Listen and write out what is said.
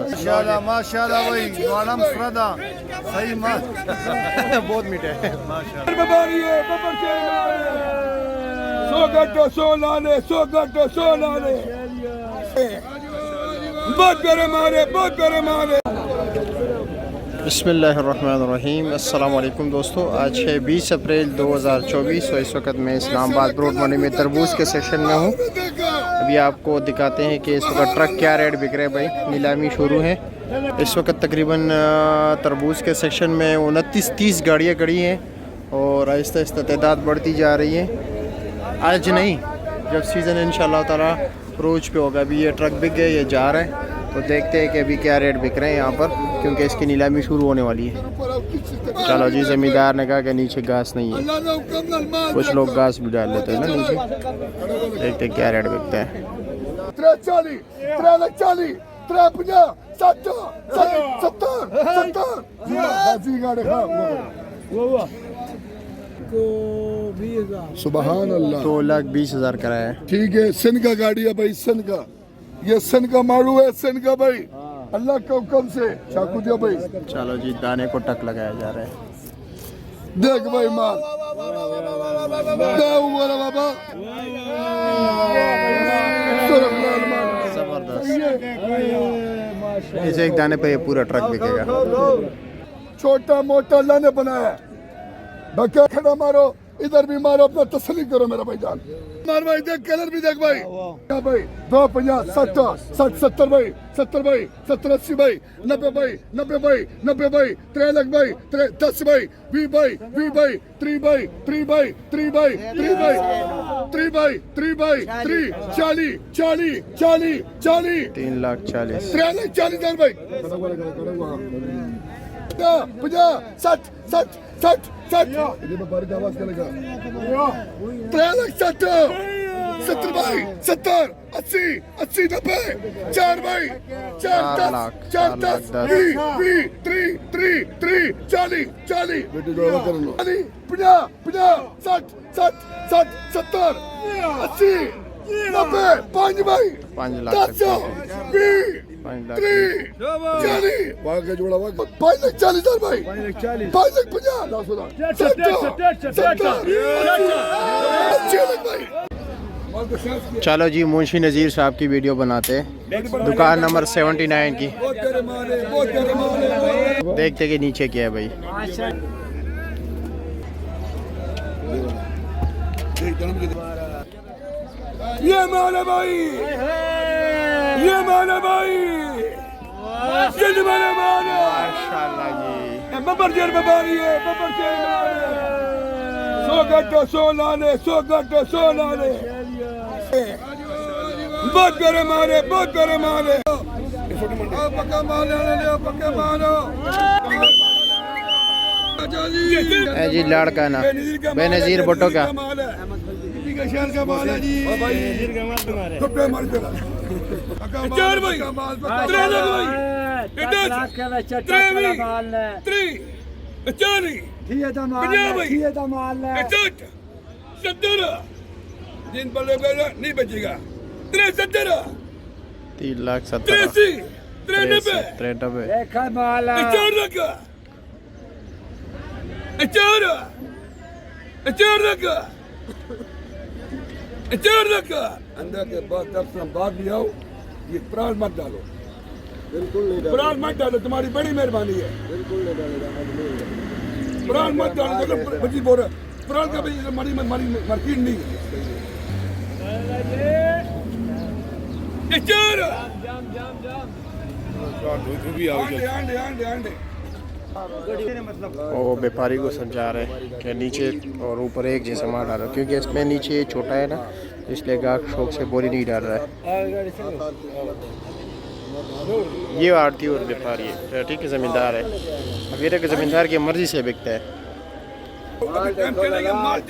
माशाल्लाह माशाल्लाह भाई वालम फ्रदा सही मत बहुत मीठे है माशाल्लाह बिस्मिल्लाहिर्रहमानिर्रहीम। अस्सलाम वालेकुम दोस्तों, आज है 20 अप्रैल 2024 और इस वक्त मैं इस्लामाबाद ब्रॉड मंडी में तरबूज के सेक्शन में हूँ। अभी आपको दिखाते हैं कि इस वक्त ट्रक क्या रेट बिक रहे हैं। भाई नीलामी शुरू है इस वक्त। तकरीबन तरबूज के सेक्शन में 29-30 गाड़ियाँ खड़ी हैं और आहिस्ता आहिस्ता तादाद बढ़ती जा रही है। आज नहीं, जब सीज़न इंशाअल्लाह ताला अप्रोच पे होगा। अभी ये ट्रक बिक गए, ये जा रहे हैं, तो देखते हैं कि अभी क्या रेट बिक रहे हैं यहाँ पर, क्योंकि इसकी नीलामी शुरू होने वाली है। चलो जी, ज़मींदार ने कहा कि नीचे घास नहीं है, कुछ लोग घास भी डाल लेते हैं ना नीचे। देखते हैं क्या रेट बिकता है। 340 340 350 सुबहान अल्लाह। 2,20,000 कराया है। ठीक है, सन का गाड़ी है भाई, सन का, ये सन का मारू है, सन का भाई, अल्लाह के हुक्म से चाकू दिया भाई। चलो जी, दाने को टक लगाया जा रहा है। देख भाई माल बाबा, जबरदस्त। इस एक दाने पे ये पूरा ट्रक बिकेगा। छोटा मोटा अल्लाह ने बनाया। बका खड़ा मारो, इधर भी मारो, अपना तसल्ली करो मेरा भाई जान। मार भाई, देख कलर भी देख भाई। क्या भाई 250 60 60 70 भाई, 70 भाई, 70 80 भाई, 90 भाई, 90 भाई, 90 भाई, 3 लाख भाई, 10 भाई, 20 भाई, 20 भाई, 3 भाई, 3 भाई, 3 भाई, 3 भाई, 3 भाई, 3 भाई, 3 40 40 40 40 3,40,000 3,40,000 भाई। 50 60 60 60 60 आवाज करेगा। 3,60,000 70 भाई, 70 80 80 90 4 भाई, 4 10 4 10 20 20 3 3 40 40 50 50 60 60 60 70 80 90 5 भाई, 5 लाख 10 20 40 5,40,000 भाई, 5,50,000 भाई। चलो जी, मुंशी नज़ीर साहब की वीडियो बनाते हैं, दुकान नंबर 79 की। देखते कि नीचे क्या है भाई। ये माला भाई, ये माला भाई, ये माला माला माशाल्लाह जी। बबर जेर बबारी है, बबर जेर माला 100 गट्टे 100 लाने, 100 गट्टे 100 लाने। बहुत करे मारे, बहुत करे मारे। पक्का माल ले, पक्का मारो जी। लाड़का ना बेनज़ीर भुट्टो का शहर का माल है जी। चार भाई, 3 लाख भाई, दिन बल्ले नहीं बचेगा। 3,70 3,70,000 93 4 लाख 4 लाख अंदर के बाद 10 बाद भी आओ। ये प्राण मत डालो, बिल्कुल नहीं डालो, प्राण मत डालो, तुम्हारी बड़ी मेहरबानी है, बिल्कुल नहीं डालेगा। प्राण मत डालो, बची बोल रहा प्राण का भाई, हमारी मार्केट नहीं है। वो व्यापारी को समझा रहे हैं कि नीचे और ऊपर एक जैसा माल डालो, क्योंकि इसमें नीचे छोटा है ना, इसलिए गाहक शौक से बोली नहीं डाल रहा है। ये आड़ती और व्यापारी है, ठीक है, ज़मींदार है। अब ये कि ज़मींदार की मर्ज़ी से बिकता है। माल